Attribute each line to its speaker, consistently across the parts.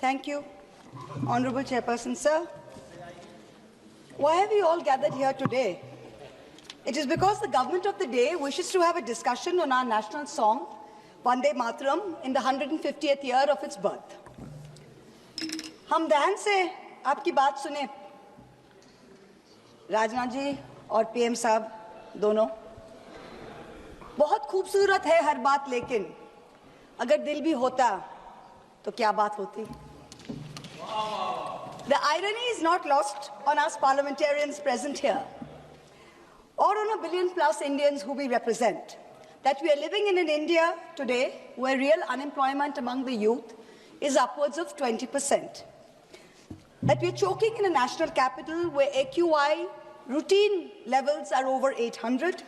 Speaker 1: Thank you, Honorable Chairperson, sir. Why have we all gathered here today? It is because the government of the day wishes to have a discussion on our national song, Vande Mataram, in the 150th year of its birth. हम ध्यान से आपकी बात सुने, राजनाथ जी और PM साहब दोनों। बहुत खूबसूरत है हर बात, लेकिन अगर दिल भी होता तो क्या बात होती? The irony is not lost on us parliamentarians present here, or on a billion-plus Indians who we represent, that we are living in an India today where real unemployment among the youth is upwards of 20%. That we are choking in a national capital where AQI routine levels are over 800,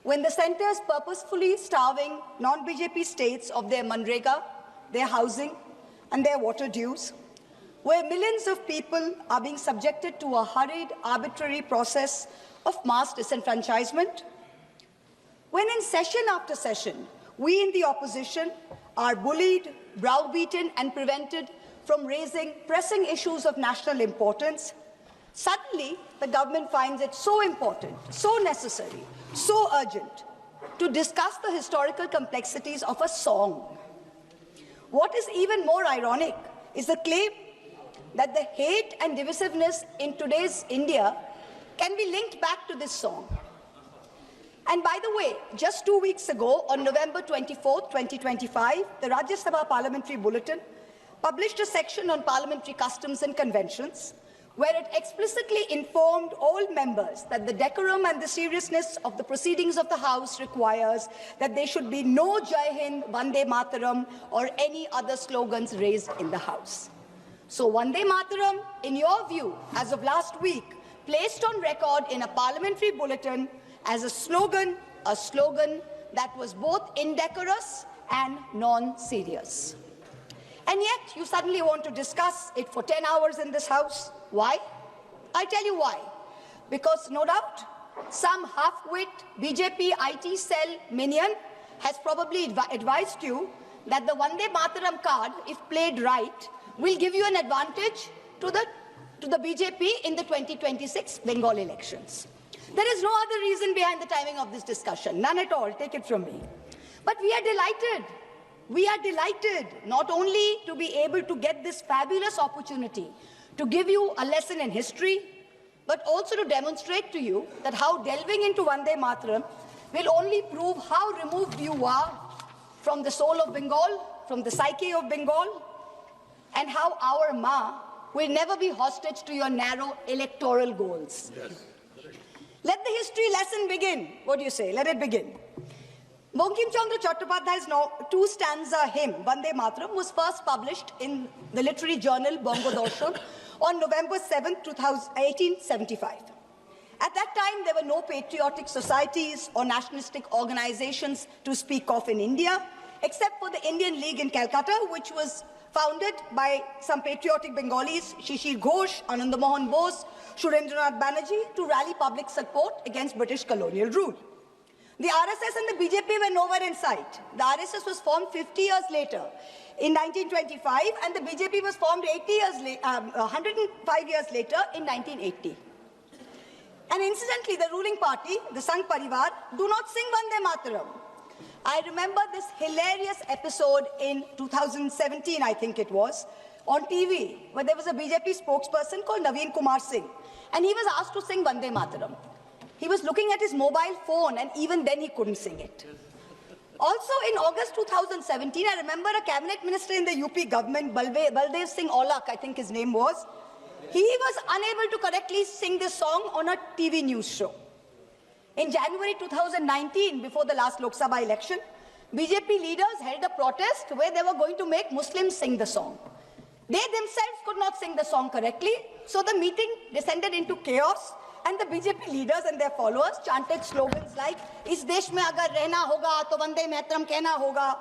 Speaker 1: when the centre is purposefully starving non-BJP states of their Manrega, their housing, and their water dues, where millions of people are being subjected to a hurried, arbitrary process of mass disenfranchisement, when in session after session, we in the opposition are bullied, browbeaten, and prevented from raising pressing issues of national importance, suddenly the government finds it so important, so necessary, so urgent to discuss the historical complexities of a song. What is even more ironic is the claim that the hate and divisiveness in today's India can be linked back to this song. And by the way, just 2 weeks ago, on November 24, 2025, the Rajya Sabha Parliamentary Bulletin published a section on parliamentary customs and conventions, where it explicitly informed all members that the decorum and the seriousness of the proceedings of the House requires that there should be no Jai Hind, Vande Mataram, or any other slogans raised in the House. So Vande Mataram, in your view, as of last week, placed on record in a parliamentary bulletin as a slogan that was both indecorous and non-serious. And yet, you suddenly want to discuss it for 10 hours in this House. Why? I tell you why. Because, no doubt, some half-wit BJP IT cell minion has probably advised you that the Vande Mataram card, if played right, will give you an advantage to the BJP in the 2026 Bengal elections. There is no other reason behind the timing of this discussion. None at all. Take it from me. But we are delighted. We are delighted not only to be able to get this fabulous opportunity to give you a lesson in history, but also to demonstrate to you that how delving into Vande Mataram will only prove how removed you are from the soul of Bengal, from the psyche of Bengal, and how our Ma will never be hostage to your narrow electoral goals. Yes. Let the history lesson begin. What do you say? Let it begin. Bankim Chandra Chattopadhyay's two-stanza hymn, Vande Mataram, was first published in the literary journal Bongo Darshan on November 7, 1875. At that time, there were no patriotic societies or nationalistic organizations to speak of in India, except for the Indian League in Calcutta, which was founded by some patriotic Bengalis, Shishir Ghosh, Ananda Mohan Bose, Surendranath Banerjee, to rally public support against British colonial rule. The RSS and the BJP were nowhere in sight. The RSS was formed 50 years later, in 1925, and the BJP was formed 105 years later, in 1980. And incidentally, the ruling party, the Sangh Parivar, do not sing Vande Mataram. I remember this hilarious episode in 2017, I think it was, on TV, where there was a BJP spokesperson called Naveen Kumar Singh, and he was asked to sing Vande Mataram. He was looking at his mobile phone, and even then he couldn't sing it. Also, in August 2017, I remember a cabinet minister in the UP government, Baldev Singh Aulak, I think his name was, he was unable to correctly sing this song on a TV news show. In January 2019, before the last Lok Sabha election, BJP leaders held a protest where they were going to make Muslims sing the song. They themselves could not sing the song correctly, so the meeting descended into chaos, and the BJP leaders and their followers chanted slogans like, "Is desh mein agar rehna hoga, to Vande Mataram kehna hoga."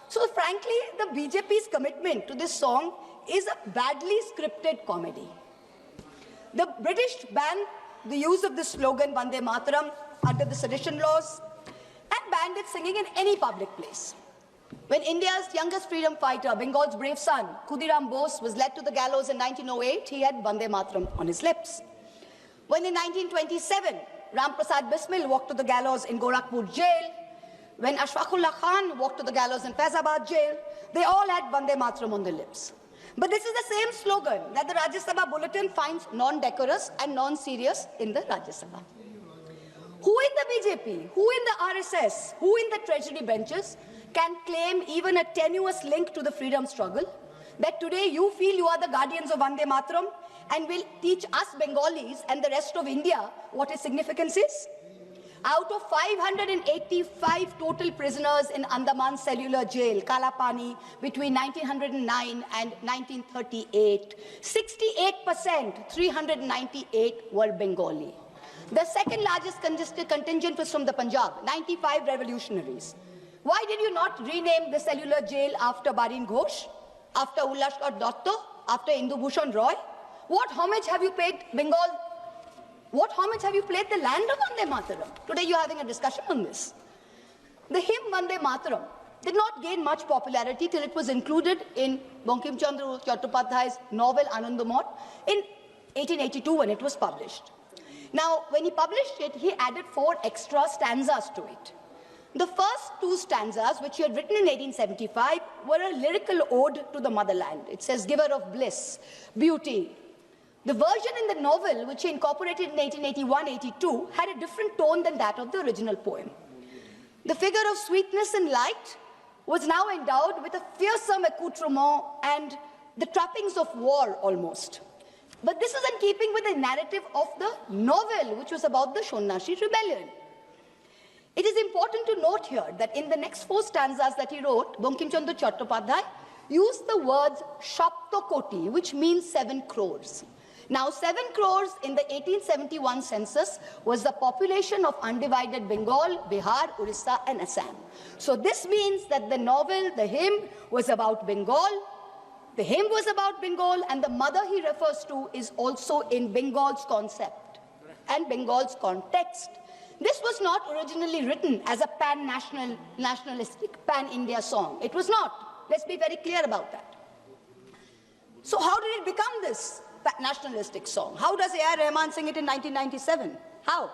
Speaker 1: So frankly, the BJP's commitment to this song is a badly scripted comedy. The British banned the use of this slogan, Vande Mataram, under the sedition laws, and banned its singing in any public place. When India's youngest freedom fighter, Bengal's brave son, Khudiram Bose, was led to the gallows in 1908, he had Vande Mataram on his lips. When in 1927, Ram Prasad Bismil walked to the gallows in Gorakhpur jail, when Ashfaqullah Khan walked to the gallows in Faizabad jail, they all had Vande Mataram on their lips. But this is the same slogan that the Rajya Sabha bulletin finds non-decorous and non-serious in the Rajya Sabha. Who in the BJP, who in the RSS, who in the treasury benches can claim even a tenuous link to the freedom struggle, that today you feel you are the guardians of Vande Mataram and will teach us Bengalis and the rest of India what its significance is? Out of 585 total prisoners in Andaman Cellular Jail, Kalapani, between 1909 and 1938, 68%, 398 were Bengali. The second largest contingent was from the Punjab, 95 revolutionaries. Why did you not rename the cellular jail after Barin Ghosh, after Ullashkar Dotto, after Indu Bhushan Roy? What homage have you paid Bengal? What homage have you played the land of Vande Mataram? Today you are having a discussion on this. The hymn Vande Mataram did not gain much popularity till it was included in Bankim Chandra Chattopadhyay's novel Anandamot in 1882 when it was published. Now, when he published it, he added 4 extra stanzas to it. The first 2 stanzas, which he had written in 1875, were a lyrical ode to the motherland. It says, giver of bliss, beauty. The version in the novel, which he incorporated in 1881-82, had a different tone than that of the original poem. The figure of sweetness and light was now endowed with a fearsome accoutrement and the trappings of war almost. But this is in keeping with the narrative of the novel, which was about the Shonnashi rebellion. It is important to note here that in the next 4 stanzas that he wrote, Bankim Chandra Chattopadhyay used the words Shaptokoti, which means 7 crores. Now, 7 crores in the 1871 census was the population of undivided Bengal, Bihar, Orissa, and Assam. So this means that the novel, the hymn, was about Bengal. The hymn was about Bengal, and the mother he refers to is also in Bengal's concept and Bengal's context. This was not originally written as a nationalistic, pan-India song. It was not. Let's be very clear about that. So how did it become this nationalistic song? How does A.R. Rahman sing it in 1997? How?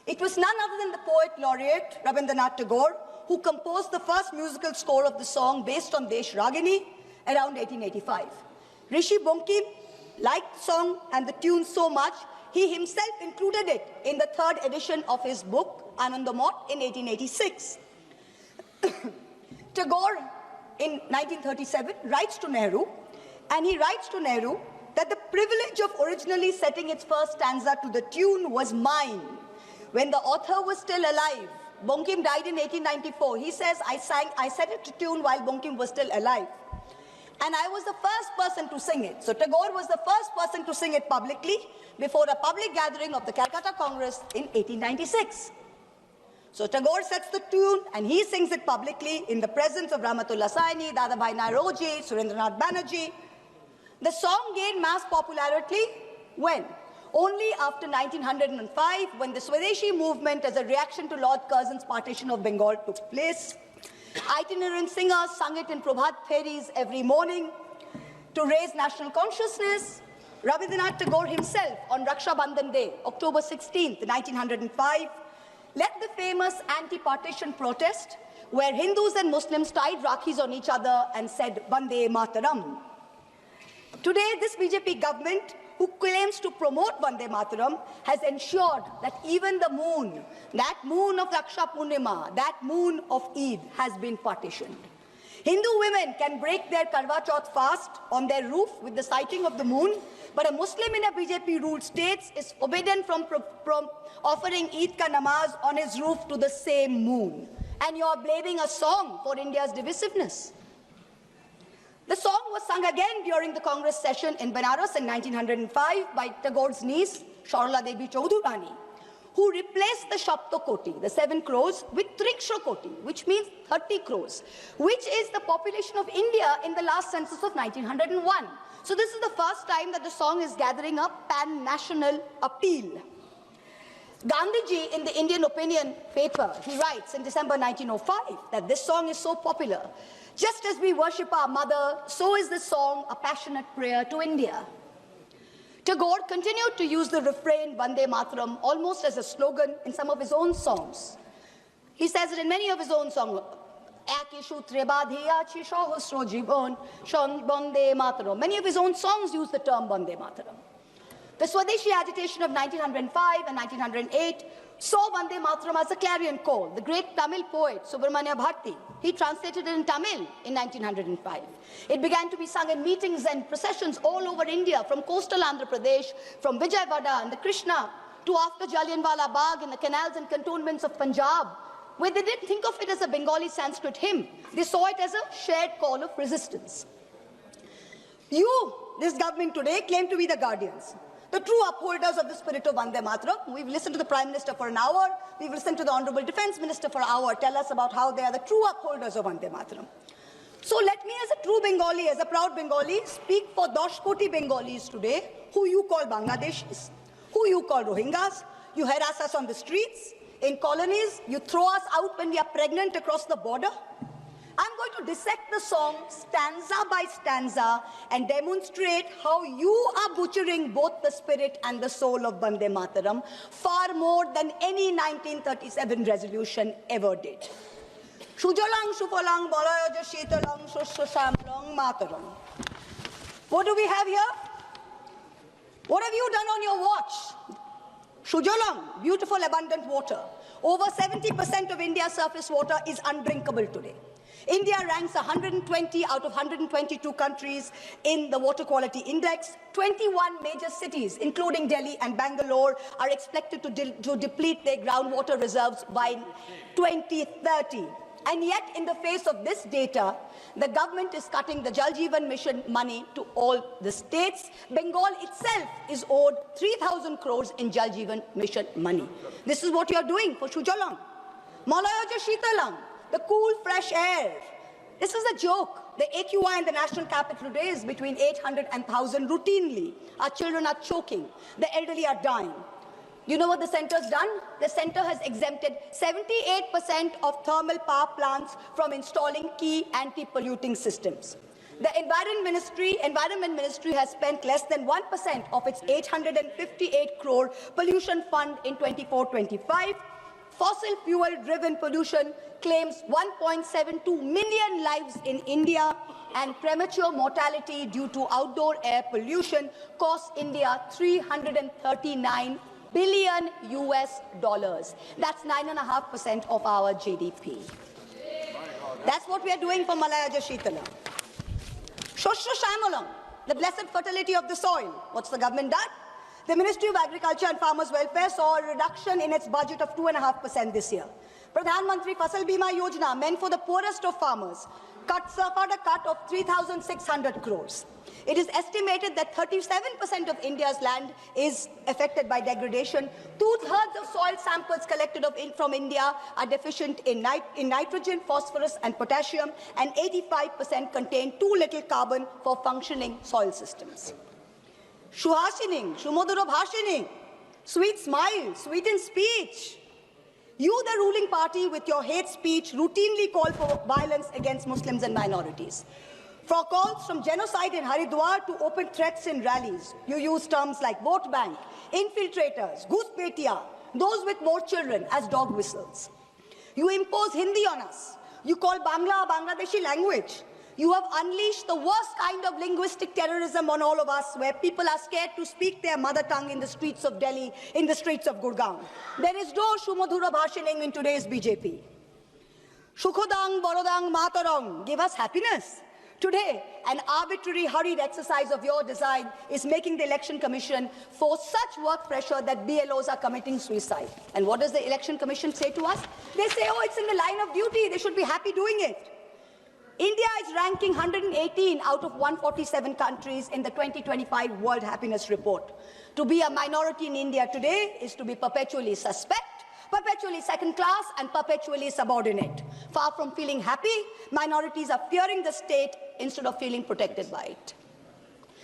Speaker 1: It was none other than the poet laureate Rabindranath Tagore who composed the first musical score of the song based on Desh Ragini around 1885. Rishi Bankim liked the song and the tune so much, he himself included it in the 3rd edition of his book, Anandamot, in 1886. Tagore, in 1937, writes to Nehru, and he writes to Nehru that the privilege of originally setting its first stanza to the tune was mine. When the author was still alive, Bankim died in 1894. He says, I set it to tune while Bankim was still alive. And I was the first person to sing it. So Tagore was the first person to sing it publicly before a public gathering of the Calcutta Congress in 1896. So Tagore sets the tune and he sings it publicly in the presence of Rahmatullah Saini, Dadabhai Naoroji, Surendranath Banerjee. The song gained mass popularity when? Only after 1905, when the Swadeshi movement as a reaction to Lord Curzon's partition of Bengal took place. Itinerant singers sung it in Prabhat Feris every morning to raise national consciousness. Rabindranath Tagore himself, on Raksha Bandhan Day, October 16th, 1905, led the famous anti-partition protest where Hindus and Muslims tied Rakhis on each other and said, Vande Mataram. Today, this BJP government, who claims to promote Vande Mataram, has ensured that even the moon, that moon of Raksha Purnima, that moon of Eid, has been partitioned. Hindu women can break their Karwa Chauth fast on their roof with the sighting of the moon, but a Muslim in a BJP-ruled state is forbidden from offering Eid ka namaz on his roof to the same moon. And you are blaming a song for India's divisiveness. The song was sung again during the Congress session in Benares in 1905 by Tagore's niece, Sharla Devi Chaudhurani, who replaced the Shaptokoti, the 7 crores, with Triksha Koti, which means 30 crores, which is the population of India in the last census of 1901. So this is the first time that the song is gathering a pan-national appeal. Gandhiji, in the Indian Opinion paper, he writes in December 1905 that this song is so popular. Just as we worship our mother, so is this song a passionate prayer to India. Tagore continued to use the refrain Vande Mataram almost as a slogan in some of his own songs. He says it in many of his own songs. Many of his own songs use the term Vande Mataram. The Swadeshi agitation of 1905 and 1908 saw Vande Mataram as a clarion call. The great Tamil poet Subramanya Bharati, he translated it in Tamil in 1905. It began to be sung in meetings and processions all over India, from coastal Andhra Pradesh, from Vijayawada and the Krishna, to after Jallianwala Bagh in the canals and cantonments of Punjab, where they didn't think of it as a Bengali Sanskrit hymn. They saw it as a shared call of resistance. You, this government today, claim to be the guardians, the true upholders of the spirit of Vande Mataram. We've listened to the Prime Minister for an hour. We've listened to the Honorable Defence Minister for an hour tell us about how they are the true upholders of Vande Mataram. So let me, as a true Bengali, as a proud Bengali, speak for 10 koti Bengalis today, who you call Bangladeshis, who you call Rohingyas. You harass us on the streets, in colonies. You throw us out when we are pregnant across the border. I'm going to dissect the song stanza by stanza and demonstrate how you are butchering both the spirit and the soul of Vande Mataram far more than any 1937 resolution ever did. Shujalang, Shufalang, Balayaja, Shitalang, Shushamlang, Mataram. What do we have here? What have you done on your watch? Shujalang, beautiful abundant water. Over 70% of India's surface water is undrinkable today. India ranks 120 out of 122 countries in the Water Quality Index. 21 major cities, including Delhi and Bangalore, are expected to deplete their groundwater reserves by 2030. And yet, in the face of this data, the government is cutting the Jal Jeevan Mission money to all the states. Bengal itself is owed 3,000 crores in Jal Jeevan Mission money. This is what you are doing for Shujalang. Malayaja Shitalang, the cool, fresh air. This is a joke. The AQI in the national capital today is between 800 and 1,000 routinely. Our children are choking. The elderly are dying. You know what the centre's done? The centre has exempted 78% of thermal power plants from installing key anti-polluting systems. The Environment Ministry has spent less than 1% of its 858 crore pollution fund in 24-25. Fossil fuel-driven pollution claims 1.72 million lives in India, and premature mortality due to outdoor air pollution costs India $339 billion US. That's 9.5% of our GDP. That's what we are doing for Malayaja Shitalam. Shoshro Shamalam, the blessed fertility of the soil. What's the government done? The Ministry of Agriculture and Farmers Welfare saw a reduction in its budget of 2.5% this year. Pradhan Mantri Fasal Bima Yojana, meant for the poorest of farmers, suffered a cut of 3,600 crores. It is estimated that 37% of India's land is affected by degradation. 2/3 of soil samples collected from India are deficient in nitrogen, phosphorus and potassium, and 85% contain too little carbon for functioning soil systems. Shuhashining, Shumoduro Bhashining, sweet smile, sweet in speech. You, the ruling party, with your hate speech, routinely call for violence against Muslims and minorities. For calls from genocide in Haridwar to open threats in rallies, you use terms like vote bank, infiltrators, ghuspetia, those with more children as dog whistles. You impose Hindi on us. You call Bangla a Bangladeshi language. You have unleashed the worst kind of linguistic terrorism on all of us, where people are scared to speak their mother tongue in the streets of Delhi, in the streets of Gurgaon. There is no Shumodhura Bhashining in today's BJP. Shukhodang, Borodang, Matarong, give us happiness. Today, an arbitrary, hurried exercise of your design is making the Election Commission force such work pressure that BLOs are committing suicide. And what does the Election Commission say to us? They say, oh, it's in the line of duty. They should be happy doing it. India is ranking 118 out of 147 countries in the 2025 World Happiness Report. To be a minority in India today is to be perpetually suspect, perpetually second class, and perpetually subordinate. Far from feeling happy, minorities are fearing the state instead of feeling protected by it.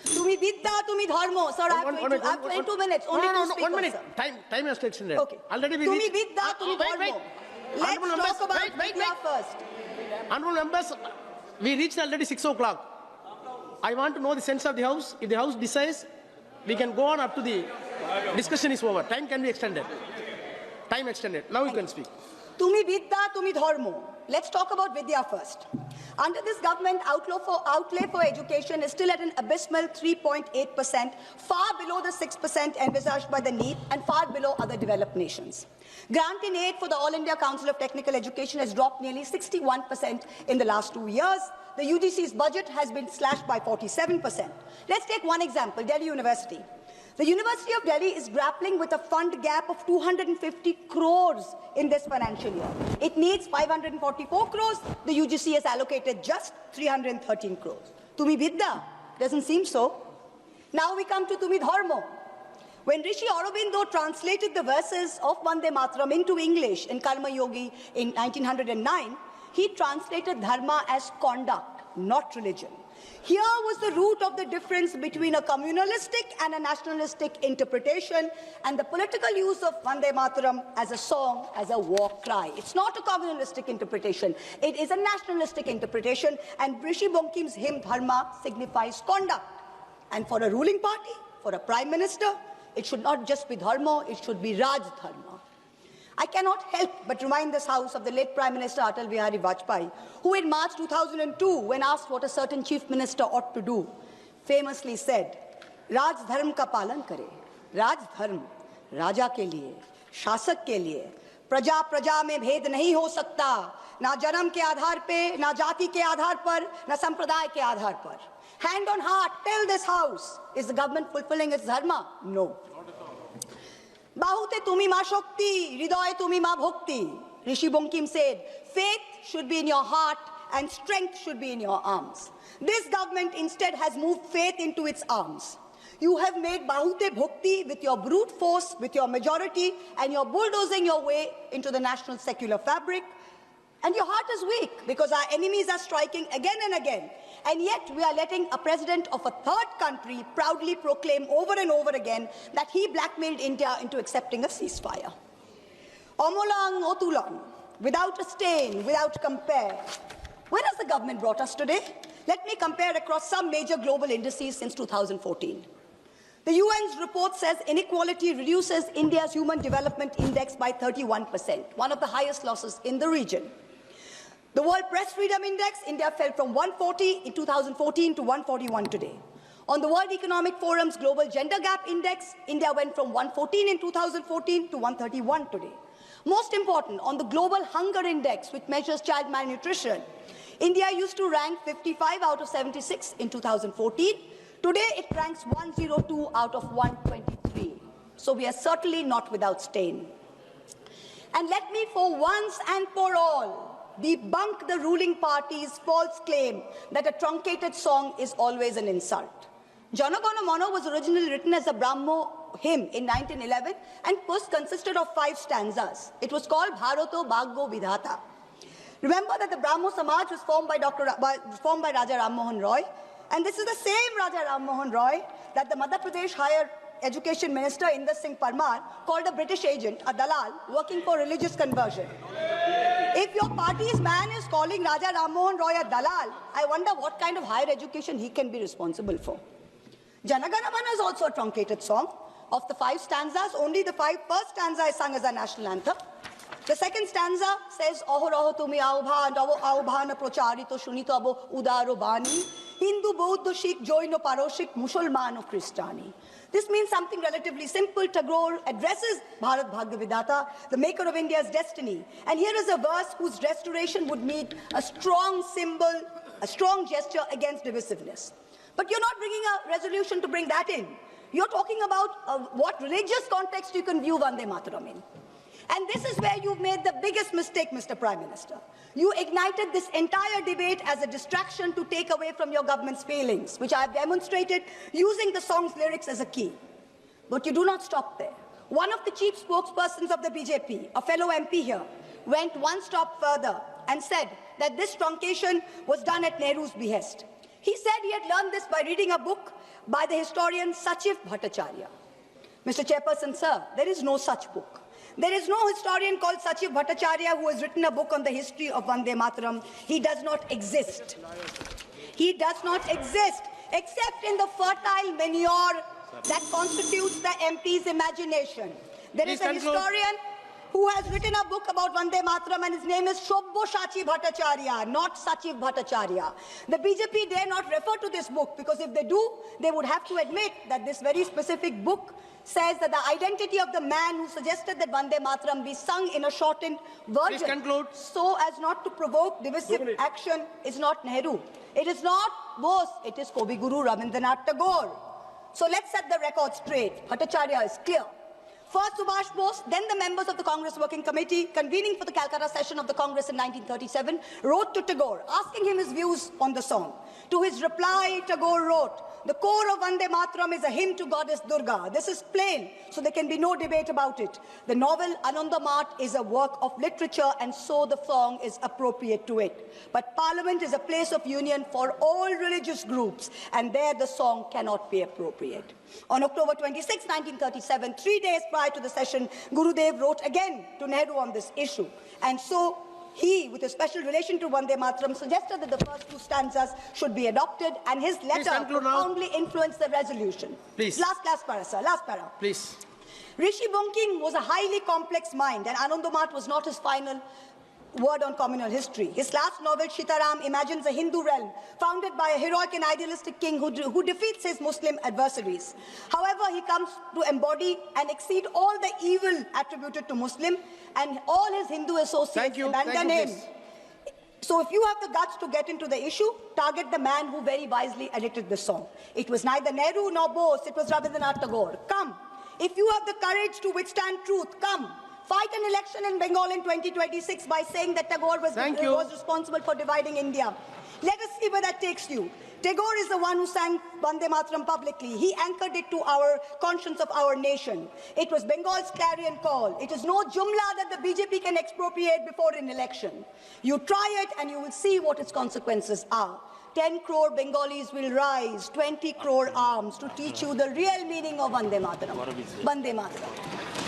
Speaker 1: Tumi vidya, tumi dharmo. Sir, I have 22 minutes. Only two speakers,
Speaker 2: 1 minute.
Speaker 1: sir.
Speaker 2: Time has to extend.
Speaker 1: Okay.
Speaker 2: Already we
Speaker 1: Tumi
Speaker 2: reached.
Speaker 1: vidya, tumi dharmo. Let's
Speaker 2: Honorable
Speaker 1: talk
Speaker 2: members,
Speaker 1: about
Speaker 2: wait.
Speaker 1: vidya first.
Speaker 2: Honorable members, we reached already 6 o'clock. I want to know the sense of the House. If the House decides, we can go on up to the discussion is over. Time can be extended. Time extended. Now you can speak.
Speaker 1: Tumi vidya, tumi dharmo. Let's talk about vidya first. Under this government, outlay for education is still at an abysmal 3.8%, far below the 6% envisaged by the NEET and far below other developed nations. Grant in aid for the All India Council of Technical Education has dropped nearly 61% in the last 2 years. The UGC's budget has been slashed by 47%. Let's take one example, Delhi University. The University of Delhi is grappling with a fund gap of 250 crores in this financial year. It needs 544 crores. The UGC has allocated just 313 crores. Tumi Vidya? Doesn't seem so. Now we come to Tumi Dharmo. When Rishi Aurobindo translated the verses of Vande Mataram into English in Karma Yogi in 1909, he translated dharma as conduct, not religion. Here was the root of the difference between a communalistic and a nationalistic interpretation and the political use of Vande Mataram as a song, as a war cry. It's not a communalistic interpretation. It is a nationalistic interpretation, and Rishi Bonkim's hymn Dharma signifies conduct. And for a ruling party, for a prime minister, it should not just be Dharma, it should be Raj Dharma. I cannot help but remind this House of the late Prime Minister Atal Bihari Vajpayee, who in March 2002, when asked what a certain chief minister ought to do, famously said, Raj Dharm ka palan kare. Raj Dharm, Raja ke liye, Shasak ke liye, Praja Praja mein bhed nahi ho sakta, na janam ke aadhar pe, na jati ke aadhar par, na sampraday ke aadhar par. Hand on heart, tell this House, is the government fulfilling its dharma? No. Bahute tumi ma shakti, hriday tumi ma bhakti. Rishi Bonkim said, faith should be in your heart and strength should be in your arms. This government instead has moved faith into its arms. You have made Bahute Bhakti with your brute force, with your majority, and you're bulldozing your way into the national secular fabric. And your heart is weak because our enemies are striking again and again. And yet we are letting a president of a third country proudly proclaim over and over again that he blackmailed India into accepting a ceasefire. Omolang Otulang, without a stain, without compare. Where has the government brought us today? Let me compare across some major global indices since 2014. The UN's report says inequality reduces India's Human Development Index by 31%, one of the highest losses in the region. The World Press Freedom Index, India fell from 140 in 2014 to 141 today. On the World Economic Forum's Global Gender Gap Index, India went from 114 in 2014 to 131 today. Most important, on the Global Hunger Index, which measures child malnutrition, India used to rank 55 out of 76 in 2014. Today, it ranks 102 out of 123. So we are certainly not without stain. And let me, for once and for all, debunk the ruling party's false claim that a truncated song is always an insult. Jana Gana Mana was originally written as a Brahmo hymn in 1911 and first consisted of 5 stanzas. It was called Bharato Bhaggo Vidhata. Remember that the Brahmo Samaj was formed by Raja Ram Mohan Roy, and this is the same Raja Ram Mohan Roy that the Madhya Pradesh Higher Education Minister Inder Singh Parmar called a British agent, a dalal, working for religious conversion. If your party's man is calling Raja Ram Mohan Roy a dalal, I wonder what kind of higher education he can be responsible for. Jana Gana Mana is also a truncated song. Of the 5 stanzas, only the first stanza is sung as a national anthem. The second stanza says, Ahoraho tumi aubhana procharito shunito abo udaro bani, Hindu, Buddha, Sikh, Jain, Paroshik, Musalman, Christiani. This means something relatively simple. Tagore addresses Bharat Bhagya Vidhata, the maker of India's destiny. And here is a verse whose restoration would mean a strong symbol, a strong gesture against divisiveness. But you're not bringing a resolution to bring that in. You're talking about what religious context you can view Vande Mataram in. And this is where you've made the biggest mistake, Mr. Prime Minister. You ignited this entire debate as a distraction to take away from your government's failings, which I have demonstrated using the song's lyrics as a key. But you do not stop there. One of the chief spokespersons of the BJP, a fellow MP here, went one step further and said that this truncation was done at Nehru's behest. He said he had learned this by reading a book by the historian Sachiv Bhattacharya. Mr. Chairperson, sir, there is no such book. There is no historian called Sachiv Bhattacharya who has written a book on the history of Vande Mataram. He does not exist. He does not exist except in the fertile manure that constitutes the MP's imagination. There is a historian who has written a book about Vande Mataram, and his name is Shobboshachi Bhattacharya, not Sachiv Bhattacharya. The BJP dare not refer to this book, because if they do, they would have to admit that this very specific book says that the identity of the man who suggested that Vande Mataram be sung in a shortened version so as not to provoke divisive action is not Nehru. It is not Bose, it is Kavi Guru Rabindranath Tagore. So let's set the record straight. Bhattacharya is clear. First Subhash Bose, then the members of the Congress Working Committee, convening for the Calcutta session of the Congress in 1937, wrote to Tagore, asking him his views on the song. To his reply, Tagore wrote, "The core of Vande Mataram is a hymn to goddess Durga. This is plain, so there can be no debate about it. The novel Anandamath is a work of literature, and so the song is appropriate to it. But Parliament is a place of union for all religious groups, and there the song cannot be appropriate." On October 26, 1937, 3 days prior to the session, Gurudev wrote again to Nehru on this issue. And so he, with a special relation to Vande Mataram, suggested that the first two stanzas should be adopted, and his letter profoundly influenced the resolution.
Speaker 2: Please.
Speaker 1: Last para, sir. Last para.
Speaker 2: Please.
Speaker 1: Rishi Bunking was a highly complex mind, and Anandamath was not his final word on communal history. His last novel, Sitaram, imagines a Hindu realm founded by a heroic and idealistic king who defeats his Muslim adversaries. However, he comes to embody and exceed all the evil attributed to Muslim, and all his Hindu associates abandon him. So if you have the guts to get into the issue, target the man who very wisely edited the song. It was neither Nehru nor Bose, it was Rabindranath Tagore. Come. If you have the courage to withstand truth, come. Fight an election in Bengal in 2026 by saying that Tagore was responsible for dividing India. Let us see where that takes you. Tagore is the one who sang Vande Mataram publicly. He anchored it to our conscience of our nation. It was Bengal's clarion call. It is no jumla that the BJP can expropriate before an election. You try it and you will see what its consequences are. 10 crore Bengalis will rise, 20 crore arms to teach you the real meaning of Vande Mataram. Vande Mataram.